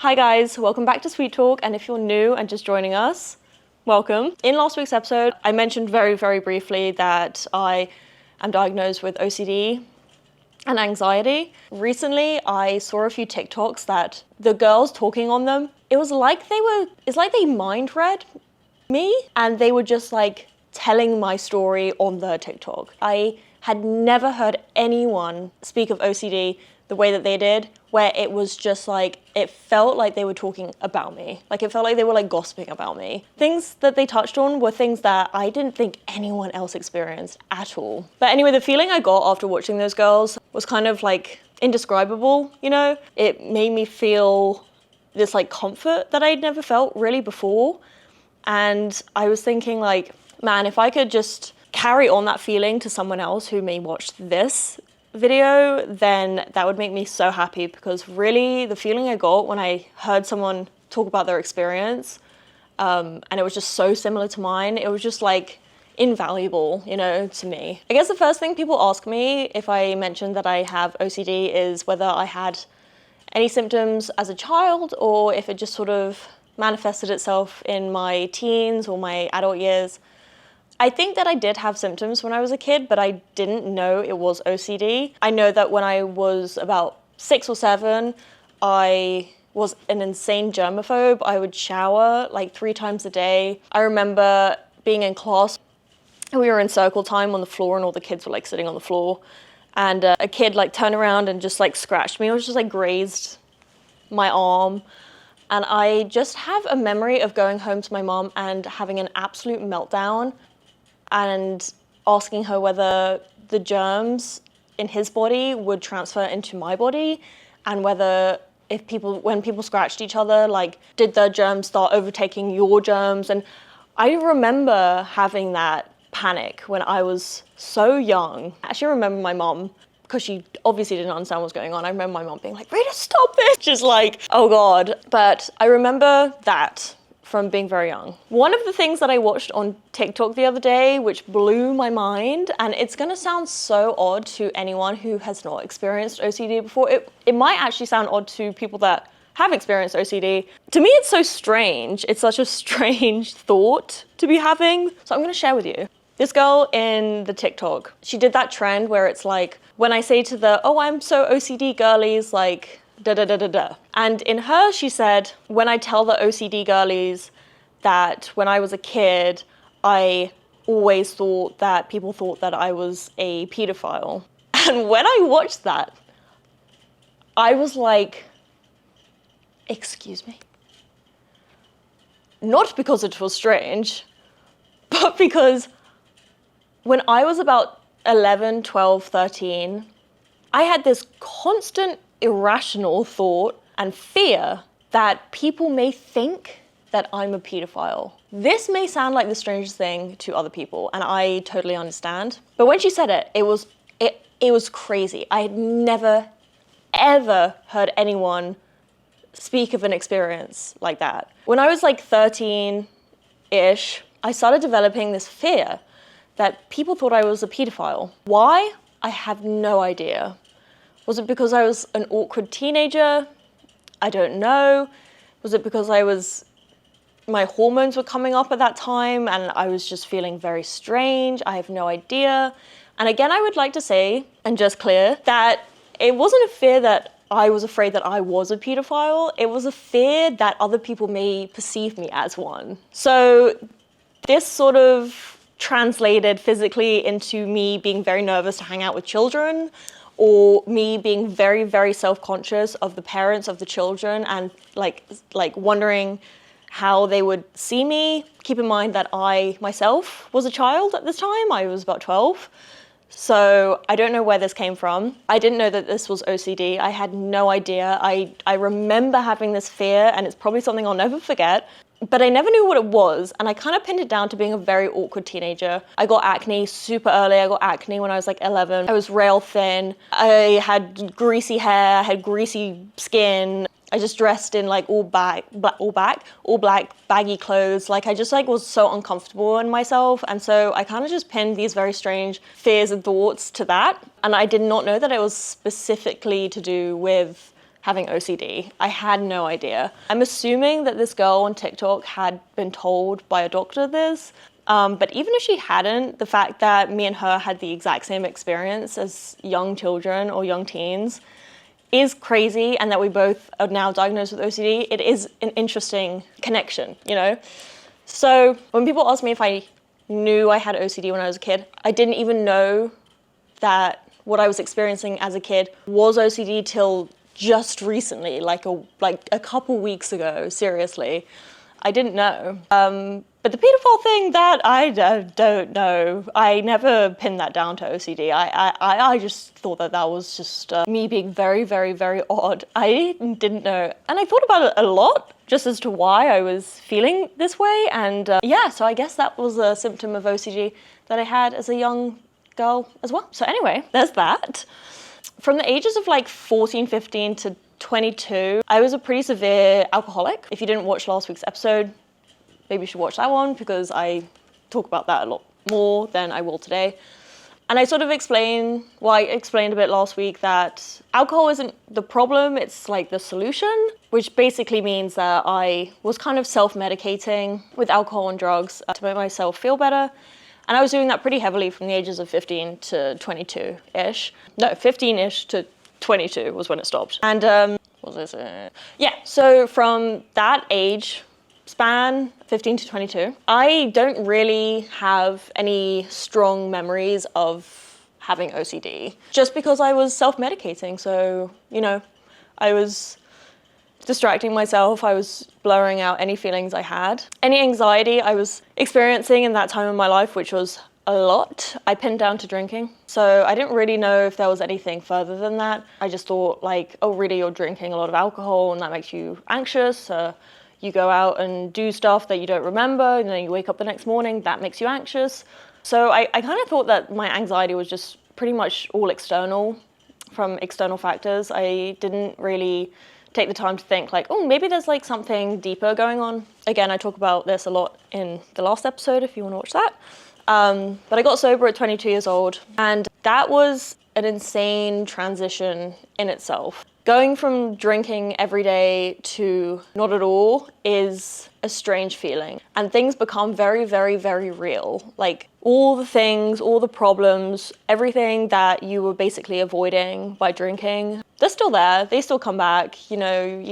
Hi guys, welcome back to Sweet Talk, and if you're new and just joining us, welcome. In last week's episode, I mentioned very briefly that I am diagnosed with OCD and anxiety. Recently, I saw a few TikToks that the girls talking on them, it's like they mind read me, and they were just like telling my story on the TikTok. I had never heard anyone speak of OCD the way that they did, where it was just like, it felt like they were talking about me. Like it felt like they were like gossiping about me. Things that they touched on were things that I didn't think anyone else experienced at all. But anyway, the feeling I got after watching those girls was kind of like indescribable, you know? It made me feel this like comfort that I'd never felt really before. And I was thinking like, man, if I could just carry on that feeling to someone else who may watch this video, then that would make me so happy, because really the feeling I got when I heard someone talk about their experience, and it was just so similar to mine, it was just like invaluable, you know, to me. I guess the first thing people ask me if I mention that I have OCD is whether I had any symptoms as a child or if it just sort of manifested itself in my teens or my adult years. I think that I did have symptoms when I was a kid, but I didn't know it was OCD. I know that when I was about 6 or 7, I was an insane germaphobe. I would shower like 3 times a day. I remember being in class, and we were in circle time on the floor, and all the kids were like sitting on the floor. And a kid like turned around and just like scratched me. It was just like grazed my arm. And I just have a memory of going home to my mom and having an absolute meltdown and asking her whether the germs in his body would transfer into my body, and whether when people scratched each other, like, did the germs start overtaking your germs? And I remember having that panic when I was so young. I actually remember my mom, because she obviously didn't understand what was going on, I remember my mom being like, Rita, stop this! Just like, oh God. But I remember that from being very young. One of the things that I watched on TikTok the other day, which blew my mind, and it's gonna sound so odd to anyone who has not experienced OCD before. It might actually sound odd to people that have experienced OCD. To me, it's so strange. It's such a strange thought to be having. So I'm gonna share with you. This girl in the TikTok, she did that trend where it's like, when I say to the, oh, I'm so OCD girlies, like, da-da-da-da-da. And in her, she said, when I tell the OCD girlies that when I was a kid, I always thought that people thought that I was a pedophile. And when I watched that, I was like, excuse me? Not because it was strange, but because when I was about 11, 12, 13, I had this constant irrational thought and fear that people may think that I'm a pedophile. This may sound like the strangest thing to other people, and I totally understand. But when she said it, it was crazy. I had never, ever heard anyone speak of an experience like that. When I was like 13-ish, I started developing this fear that people thought I was a pedophile. Why? I have no idea. Was it because I was an awkward teenager? I don't know. Was it because my hormones were coming up at that time and I was just feeling very strange? I have no idea. And again, I would like to say, and just clear, that it wasn't a fear that I was afraid that I was a pedophile. It was a fear that other people may perceive me as one. So this sort of translated physically into me being very nervous to hang out with children, or me being very self-conscious of the parents of the children and like wondering how they would see me. Keep in mind that I myself was a child at this time. I was about 12. So I don't know where this came from. I didn't know that this was OCD. I had no idea. I remember having this fear, and it's probably something I'll never forget. But I never knew what it was, and I kind of pinned it down to being a very awkward teenager. I got acne super early. I got acne when I was like 11. I was rail thin. I had greasy hair. I had greasy skin. I just dressed in like all black baggy clothes. Like I just like was so uncomfortable in myself, and so I kind of just pinned these very strange fears and thoughts to that. And I did not know that it was specifically to do with having OCD. I had no idea. I'm assuming that this girl on TikTok had been told by a doctor this, but even if she hadn't, the fact that me and her had the exact same experience as young children or young teens is crazy, and that we both are now diagnosed with OCD, it is an interesting connection, you know? So when people ask me if I knew I had OCD when I was a kid, I didn't even know that what I was experiencing as a kid was OCD till just recently, like a couple weeks ago, seriously. I didn't know. But the pedophile thing, that I don't know. I never pinned that down to OCD. I just thought that was just me being very, very, very odd. I didn't know. And I thought about it a lot, just as to why I was feeling this way. And yeah, so I guess that was a symptom of OCD that I had as a young girl as well. So anyway, there's that. From the ages of like 14, 15 to 22, I was a pretty severe alcoholic. If you didn't watch last week's episode, maybe you should watch that one, because I talk about that a lot more than I will today. And I sort of explained a bit last week that alcohol isn't the problem, it's like the solution, which basically means that I was kind of self-medicating with alcohol and drugs to make myself feel better. And I was doing that pretty heavily from the ages of 15 to 22-ish. No, 15-ish to 22 was when it stopped. And what was this? Yeah, so from that age span, 15 to 22, I don't really have any strong memories of having OCD, just because I was self-medicating. So, you know, I was distracting myself, I was blurring out any feelings I had. Any anxiety I was experiencing in that time of my life, which was a lot, I pinned down to drinking. So I didn't really know if there was anything further than that. I just thought like, oh, really, you're drinking a lot of alcohol and that makes you anxious. You go out and do stuff that you don't remember, and then you wake up the next morning, that makes you anxious. So I kind of thought that my anxiety was just pretty much all external, from external factors. I didn't really take the time to think like, oh, maybe there's like something deeper going on. Again, I talk about this a lot in the last episode if you want to watch that. But I got sober at 22 years old, and that was an insane transition in itself. Going from drinking every day to not at all is a strange feeling, and things become very, very, very real. Like all the things, all the problems, everything that you were basically avoiding by drinking, they're still there, they still come back, you know,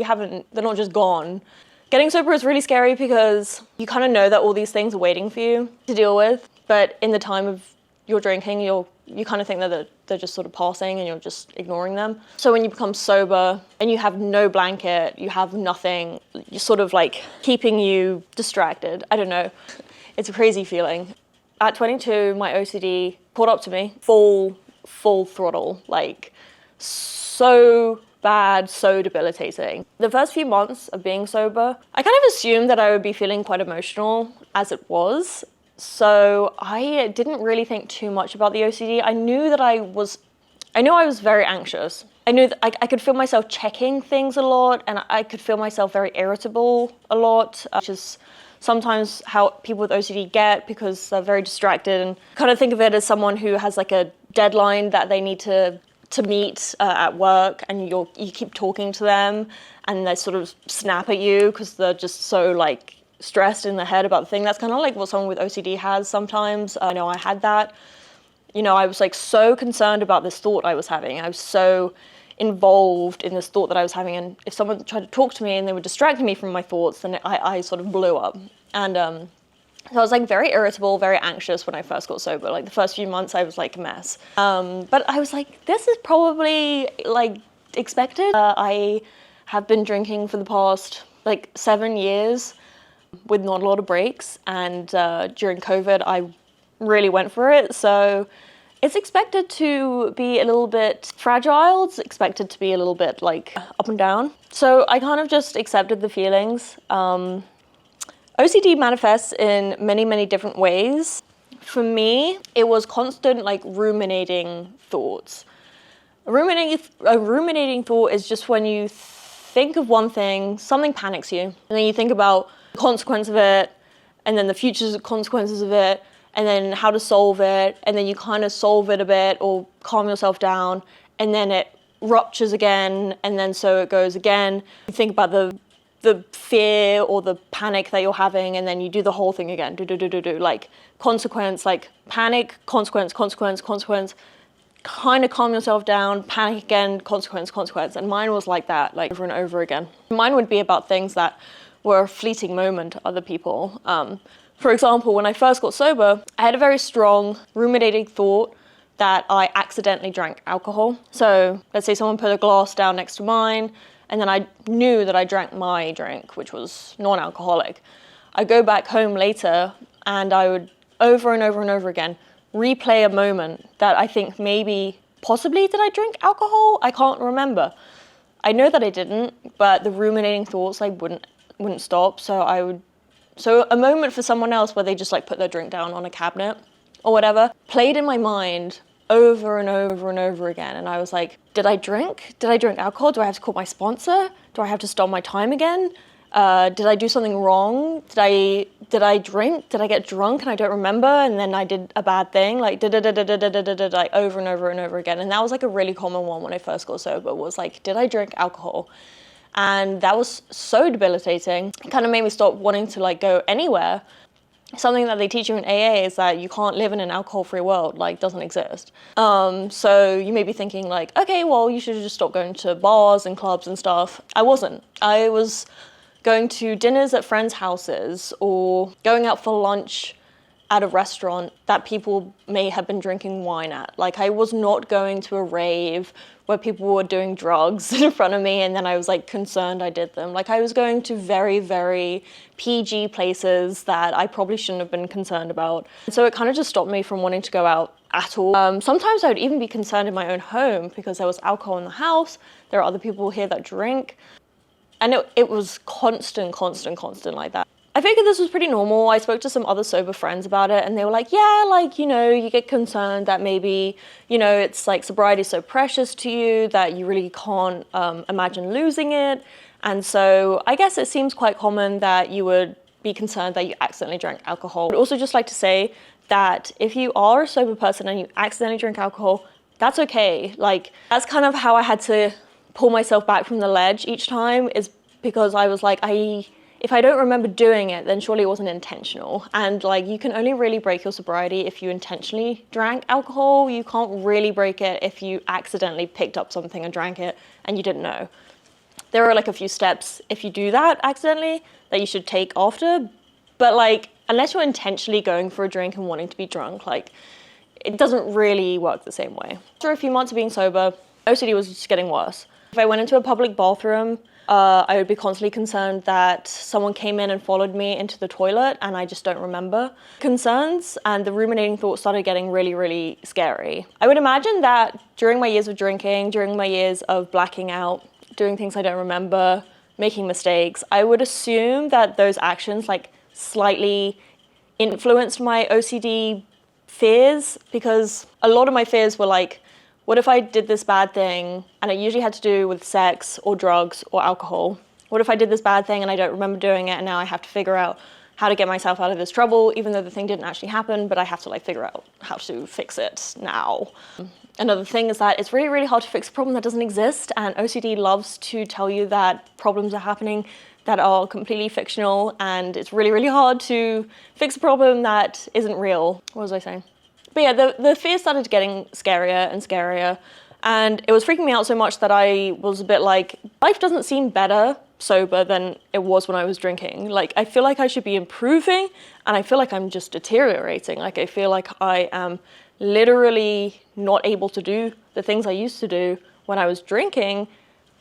they're not just gone. Getting sober is really scary because you kind of know that all these things are waiting for you to deal with, but in the time of your drinking, you kind of think that they're just sort of passing and you're just ignoring them. So when you become sober and you have no blanket, you have nothing, you're sort of like keeping you distracted. I don't know. It's a crazy feeling. At 22, my OCD caught up to me, full throttle, like so bad, so debilitating. The first few months of being sober, I kind of assumed that I would be feeling quite emotional as it was. So I didn't really think too much about the OCD. I knew I was very anxious. I knew that I could feel myself checking things a lot, and I could feel myself very irritable a lot, which is sometimes how people with OCD get, because they're very distracted, and kind of think of it as someone who has like a deadline that they need to meet at work, and you keep talking to them and they sort of snap at you because they're just so like stressed in their head about the thing. That's kind of like what someone with OCD has sometimes. I know I had that. You know, I was like so concerned about this thought I was having. I was so involved in this thought that I was having, and if someone tried to talk to me and they were distracting me from my thoughts, then I sort of blew up. And so I was like very irritable, very anxious when I first got sober. Like the first few months I was like a mess. But I was like, this is probably like expected. I have been drinking for the past like 7 years with not a lot of breaks, and during COVID I really went for it. So it's expected to be a little bit fragile. It's expected to be a little bit like up and down. So I kind of just accepted the feelings. OCD manifests in many, many different ways. For me, it was constant like ruminating thoughts. A ruminating thought is just when you think of one thing, something panics you, and then you think about the consequence of it, and then the future consequences of it, and then how to solve it, and then you kind of solve it a bit or calm yourself down, and then it ruptures again, and then so it goes again. You think about the fear or the panic that you're having, and then you do the whole thing again. Like consequence, like panic, consequence, kind of calm yourself down, panic again, consequence. And mine was like that, like over and over again. Mine would be about things that were a fleeting moment to other people. For example, when I first got sober, I had a very strong ruminating thought that I accidentally drank alcohol. So let's say someone put a glass down next to mine, and then I knew that I drank my drink, which was non-alcoholic. I'd go back home later, and I would over and over again replay a moment that I think maybe, possibly, did I drink alcohol? I can't remember. I know that I didn't, but the ruminating thoughts like wouldn't stop. So a moment for someone else where they just like put their drink down on a cabinet or whatever, played in my mind over and over again. And I was like, did I drink? Did I drink alcohol? Do I have to call my sponsor? Do I have to stop my time again? Did I do something wrong? Did I drink? Did I get drunk and I don't remember? And then I did a bad thing, like like over and over again. And that was like a really common one when I first got sober, was like, did I drink alcohol? And that was so debilitating. It kind of made me stop wanting to like go anywhere. Something that they teach you in AA is that you can't live in an alcohol-free world, like doesn't exist. So you may be thinking like, okay, well, you should just stop going to bars and clubs and stuff. I wasn't. I was going to dinners at friends' houses or going out for lunch at a restaurant that people may have been drinking wine at. Like I was not going to a rave where people were doing drugs in front of me and then I was like concerned I did them. Like I was going to very, very PG places that I probably shouldn't have been concerned about. So it kind of just stopped me from wanting to go out at all. Sometimes I would even be concerned in my own home because there was alcohol in the house. There are other people here that drink. And it was constant like that. I figured this was pretty normal. I spoke to some other sober friends about it and they were like, yeah, like, you know, you get concerned that maybe, you know, it's like sobriety is so precious to you that you really can't imagine losing it. And so I guess it seems quite common that you would be concerned that you accidentally drank alcohol. I'd also just like to say that if you are a sober person and you accidentally drink alcohol, that's okay. Like, that's kind of how I had to pull myself back from the ledge each time, is because I was like, if I don't remember doing it, then surely it wasn't intentional. And like, you can only really break your sobriety if you intentionally drank alcohol. You can't really break it if you accidentally picked up something and drank it and you didn't know. There are like a few steps if you do that accidentally that you should take after. But like, unless you're intentionally going for a drink and wanting to be drunk, like it doesn't really work the same way. After a few months of being sober, OCD was just getting worse. If I went into a public bathroom, I would be constantly concerned that someone came in and followed me into the toilet and I just don't remember. Concerns and the ruminating thoughts started getting really, really scary. I would imagine that during my years of drinking, during my years of blacking out, doing things I don't remember, making mistakes, I would assume that those actions like slightly influenced my OCD fears, because a lot of my fears were like, what if I did this bad thing, and it usually had to do with sex or drugs or alcohol? What if I did this bad thing and I don't remember doing it and now I have to figure out how to get myself out of this trouble, even though the thing didn't actually happen, but I have to like figure out how to fix it now. Another thing is that it's really, really hard to fix a problem that doesn't exist, and OCD loves to tell you that problems are happening that are completely fictional, and it's really, really hard to fix a problem that isn't real. What was I saying? But yeah, the fear started getting scarier and scarier, and it was freaking me out so much that I was a bit like, life doesn't seem better sober than it was when I was drinking. Like, I feel like I should be improving, and I feel like I'm just deteriorating. Like, I feel like I am literally not able to do the things I used to do when I was drinking.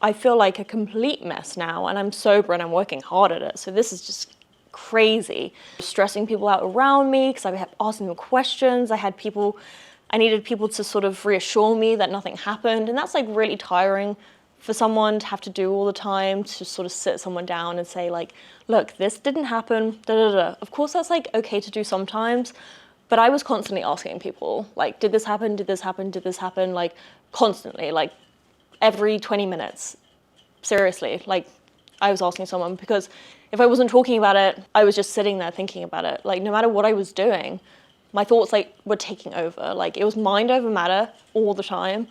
I feel like a complete mess now, and I'm sober and I'm working hard at it. So this is just crazy. Stressing people out around me because I kept asking them questions. I needed people to sort of reassure me that nothing happened, and that's like really tiring for someone to have to do all the time, to sort of sit someone down and say like, look, this didn't happen, da da da. Of course that's like okay to do sometimes, but I was constantly asking people like, did this happen, did this happen, did this happen, like constantly, like every 20 minutes. Seriously, like I was asking someone, because if I wasn't talking about it, I was just sitting there thinking about it. Like no matter what I was doing, my thoughts like were taking over. Like it was mind over matter all the time.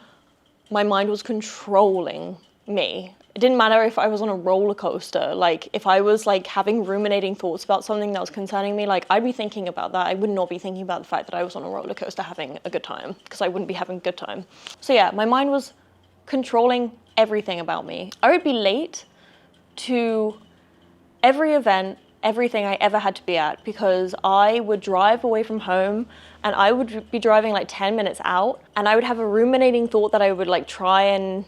my mind was controlling me. It didn't matter if I was on a roller coaster. Like, if I was like having ruminating thoughts about something that was concerning me, like I'd be thinking about that. I would not be thinking about the fact that I was on a roller coaster having a good time, because I wouldn't be having a good time. So yeah, my mind was controlling everything about me. I would be late to every event, everything I ever had to be at, because I would drive away from home and I would be driving like 10 minutes out, and I would have a ruminating thought that I would like try and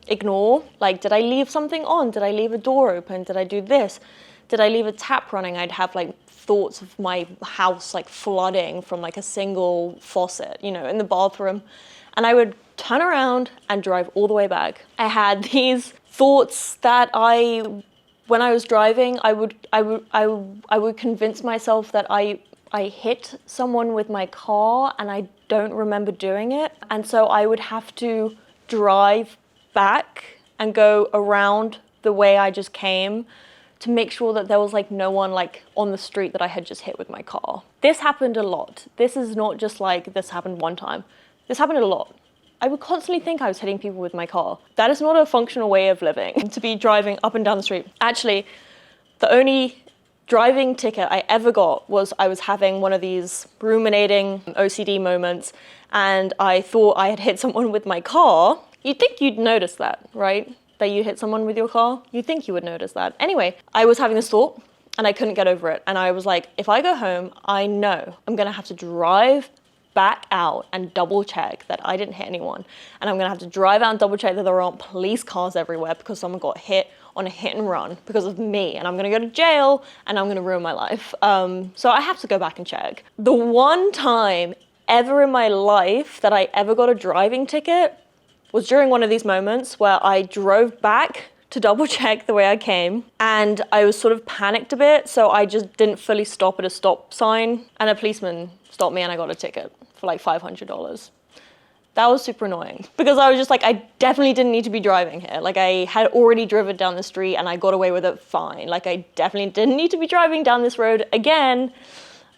ignore. Like, did I leave something on? Did I leave a door open? Did I do this? Did I leave a tap running? I'd have like thoughts of my house like flooding from like a single faucet, you know, in the bathroom. And I would turn around and drive all the way back. I had these thoughts that when I was driving, I would convince myself that I hit someone with my car, and I don't remember doing it. And so I would have to drive back and go around the way I just came to make sure that there was like no one like on the street that I had just hit with my car. This happened a lot. This is not just like this happened one time. This happened a lot. I would constantly think I was hitting people with my car. That is not a functional way of living, to be driving up and down the street. Actually, the only driving ticket I ever got was I was having one of these ruminating OCD moments, and I thought I had hit someone with my car. You'd think you'd notice that, right? That you hit someone with your car? You'd think you would notice that. Anyway, I was having this thought and I couldn't get over it. And I was like, if I go home, I know I'm gonna have to drive back out and double check that I didn't hit anyone. And I'm gonna have to drive out and double check that there aren't police cars everywhere because someone got hit on a hit and run because of me. And I'm gonna go to jail and I'm gonna ruin my life. So I have to go back and check. The one time ever in my life that I ever got a driving ticket was during one of these moments where I drove back to double check the way I came, and I was sort of panicked a bit, so I just didn't fully stop at a stop sign, and a policeman stopped me and I got a ticket for like $500. That was super annoying, because I was just like, I definitely didn't need to be driving here. Like, I had already driven down the street and I got away with it fine. Like, I definitely didn't need to be driving down this road again.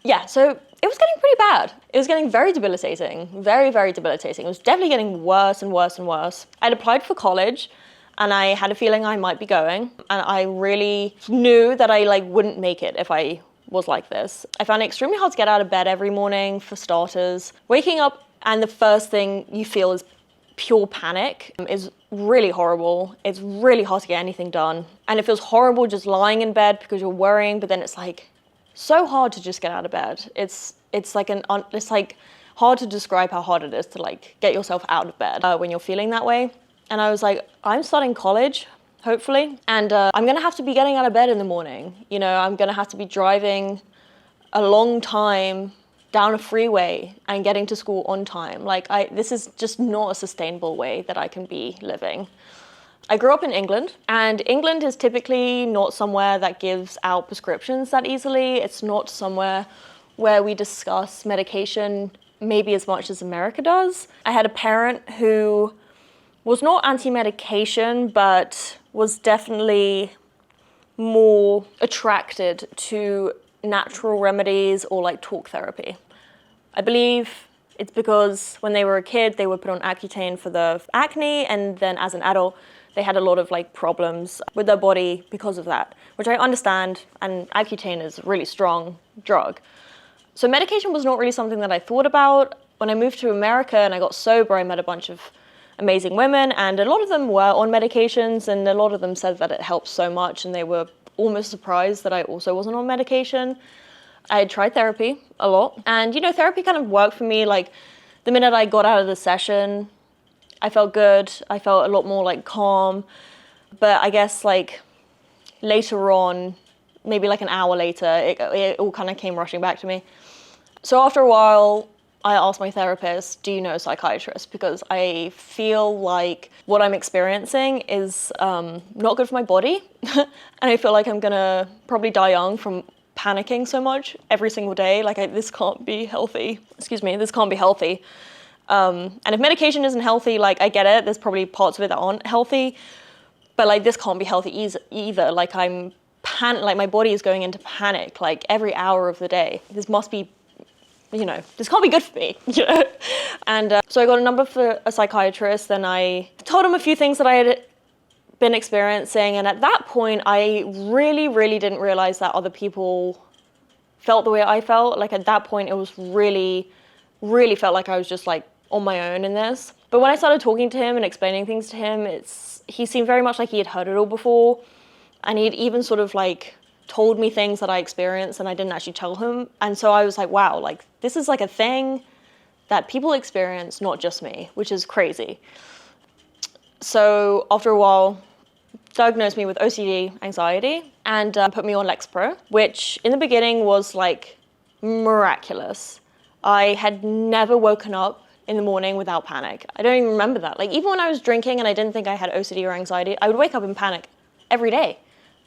Yeah, so it was getting pretty bad. It was getting very debilitating, very, very debilitating. It was definitely getting worse and worse and worse. I'd applied for college and I had a feeling I might be going, and I really knew that I like wouldn't make it if I was like this. I found it extremely hard to get out of bed every morning, for starters. Waking up and the first thing you feel is pure panic is really horrible. It's really hard to get anything done. And it feels horrible just lying in bed because you're worrying, but then it's like so hard to just get out of bed. It's like hard to describe how hard it is to like get yourself out of bed when you're feeling that way. And I was like, I'm starting college, hopefully, and I'm gonna have to be getting out of bed in the morning. You know, I'm gonna have to be driving a long time down a freeway and getting to school on time. Like, this is just not a sustainable way that I can be living. I grew up in England, and England is typically not somewhere that gives out prescriptions that easily. It's not somewhere where we discuss medication maybe as much as America does. I had a parent who was not anti-medication, but was definitely more attracted to natural remedies or like talk therapy. I believe it's because when they were a kid, they were put on Accutane for the acne, and then as an adult, they had a lot of like problems with their body because of that, which I understand, and Accutane is a really strong drug. So medication was not really something that I thought about. When I moved to America and I got sober, I met a bunch of amazing women, and a lot of them were on medications, and a lot of them said that it helped so much, and they were almost surprised that I also wasn't on medication. I had tried therapy a lot, and you know, therapy kind of worked for me. Like, the minute I got out of the session, I felt good. I felt a lot more like calm. But I guess like later on, maybe like an hour later, it all kind of came rushing back to me. So after a while, I asked my therapist, do you know a psychiatrist? Because I feel like what I'm experiencing is not good for my body. And I feel like I'm gonna probably die young from panicking so much every single day. Like, this can't be healthy. Excuse me, this can't be healthy. And if medication isn't healthy, like, I get it, there's probably parts of it that aren't healthy, but like, this can't be healthy either. Like, like my body is going into panic, like every hour of the day. This must be this can't be good for me, And so I got a number for a psychiatrist, and I told him a few things that I had been experiencing. And at that point, I really, really didn't realize that other people felt the way I felt. Like, at that point, it was really, really felt like I was just like on my own in this. But when I started talking to him and explaining things to him, he seemed very much like he had heard it all before. And he'd even sort of like told me things that I experienced and I didn't actually tell him. And so I was like, wow, like this is like a thing that people experience, not just me, which is crazy. So after a while, diagnosed me with OCD, anxiety, and put me on Lexapro, which in the beginning was like miraculous. I had never woken up in the morning without panic. I don't even remember that. Like, even when I was drinking and I didn't think I had OCD or anxiety, I would wake up in panic every day.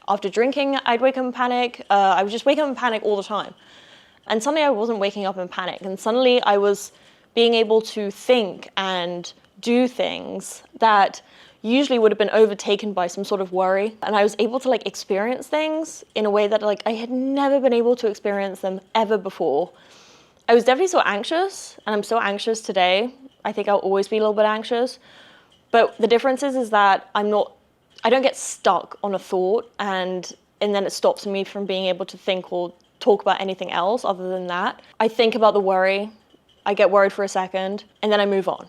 After drinking, I'd wake up in panic. I would just wake up in panic all the time. And suddenly I wasn't waking up in panic. And suddenly I was being able to think and do things that usually would have been overtaken by some sort of worry. And I was able to like experience things in a way that like I had never been able to experience them ever before. I was definitely so anxious, and I'm so anxious today. I think I'll always be a little bit anxious. But the difference is that I don't get stuck on a thought and then it stops me from being able to think or talk about anything else other than that. I think about the worry, I get worried for a second, and then I move on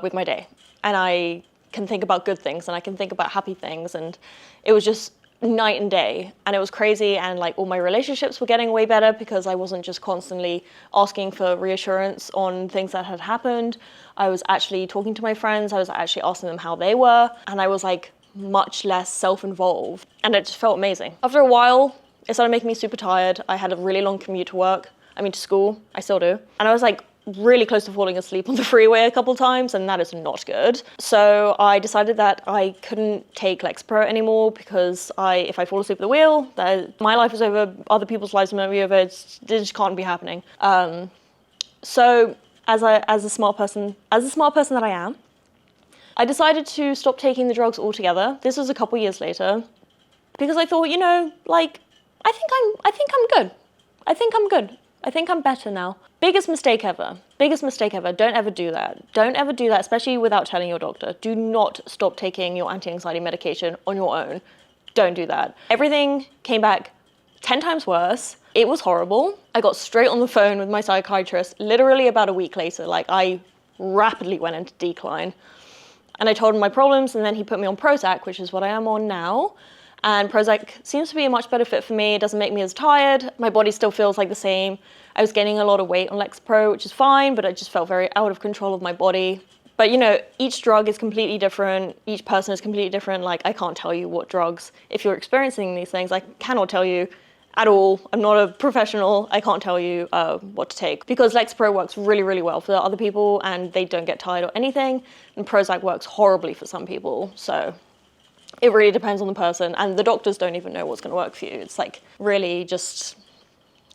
with my day. And I can think about good things and I can think about happy things, and it was just night and day, and it was crazy. And like all my relationships were getting way better because I wasn't just constantly asking for reassurance on things that had happened. I was actually talking to my friends, I was actually asking them how they were, and I was like much less self-involved, and it just felt amazing. After a while, it started making me super tired. I had a really long commute to school, I still do, and I was like really close to falling asleep on the freeway a couple times, and that is not good. So I decided that I couldn't take Lexapro anymore because if I fall asleep at the wheel, my life is over, other people's lives might be over, it just can't be happening. So as a smart person that I am, I decided to stop taking the drugs altogether. This was a couple years later because I thought, I think I'm good. I think I'm better now. Biggest mistake ever. Don't ever do that. Don't ever do that, especially without telling your doctor. Do not stop taking your anti-anxiety medication on your own. Don't do that. Everything came back 10 times worse. It was horrible. I got straight on the phone with my psychiatrist literally about a week later. Like, I rapidly went into decline. And I told him my problems, and then he put me on Prozac, which is what I am on now. And Prozac seems to be a much better fit for me. It doesn't make me as tired. My body still feels like the same. I was gaining a lot of weight on Lexapro, which is fine, but I just felt very out of control of my body. But each drug is completely different. Each person is completely different. Like, I can't tell you what drugs, if you're experiencing these things, I cannot tell you at all. I'm not a professional. I can't tell you what to take, because Lexapro works really, really well for other people and they don't get tired or anything. And Prozac works horribly for some people. So it really depends on the person, and the doctors don't even know what's going to work for you. It's like really just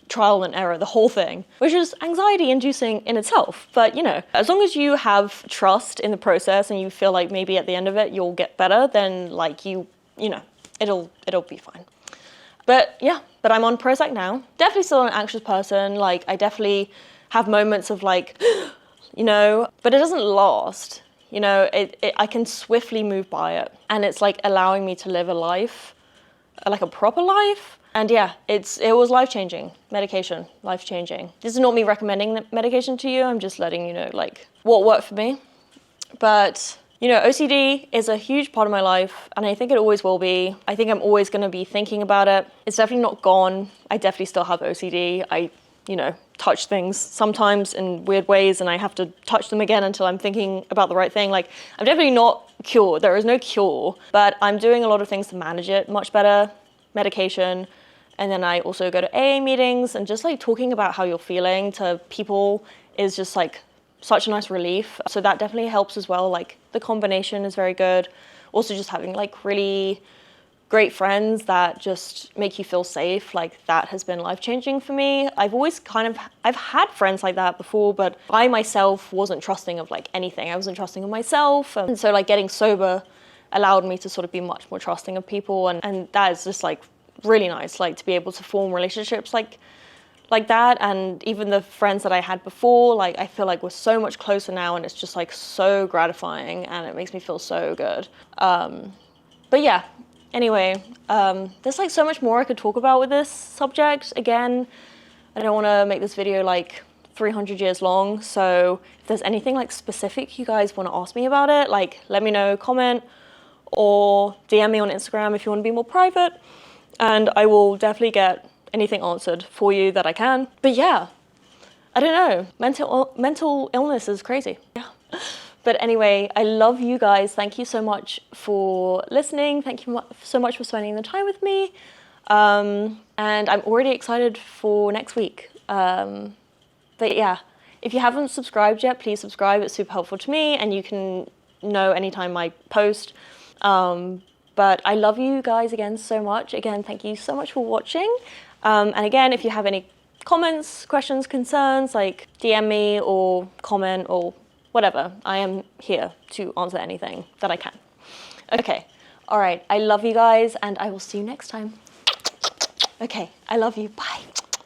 trial and error, the whole thing, which is anxiety inducing in itself. But as long as you have trust in the process and you feel like maybe at the end of it you'll get better, then like it'll be fine. But I'm on Prozac now. Definitely still an anxious person. Like, I definitely have moments of like, but it doesn't last. I can swiftly move by it, and it's like allowing me to live a life, like a proper life. And it was life-changing. Medication, life-changing. This is not me recommending the medication to you. I'm just letting you know like what worked for me. But OCD is a huge part of my life, and I think it always will be. I think I'm always going to be thinking about it. It's definitely not gone. I definitely still have OCD. I touch things sometimes in weird ways, and I have to touch them again until I'm thinking about the right thing. Like, I'm definitely not cured. There is no cure, but I'm doing a lot of things to manage it much better. Medication, and then I also go to AA meetings, and just like talking about how you're feeling to people is just like such a nice relief. So that definitely helps as well. Like, the combination is very good. Also, just having like really great friends that just make you feel safe, like that has been life-changing for me. I've had friends like that before, but I myself wasn't trusting of like anything. I wasn't trusting of myself. And so like getting sober allowed me to sort of be much more trusting of people. And that is just like really nice, like to be able to form relationships like like that, and even the friends that I had before, like I feel like we're so much closer now, and it's just like so gratifying, and it makes me feel so good. But yeah, anyway, there's like so much more I could talk about with this subject. Again, I don't want to make this video like 300 years long, so if there's anything like specific you guys want to ask me about it, like let me know, comment, or DM me on Instagram if you want to be more private, and I will definitely get anything answered for you that I can. But yeah, I don't know, mental illness is crazy. Yeah. But anyway, I love you guys. Thank you so much for listening. Thank you so much for spending the time with me. And I'm already excited for next week. But yeah, if you haven't subscribed yet, please subscribe. It's super helpful to me, and you can know anytime I post. But I love you guys again so much. Again, thank you so much for watching. And again, if you have any comments, questions, concerns, like DM me or comment or whatever. I am here to answer anything that I can. Okay, all right. I love you guys, and I will see you next time. Okay, I love you. Bye.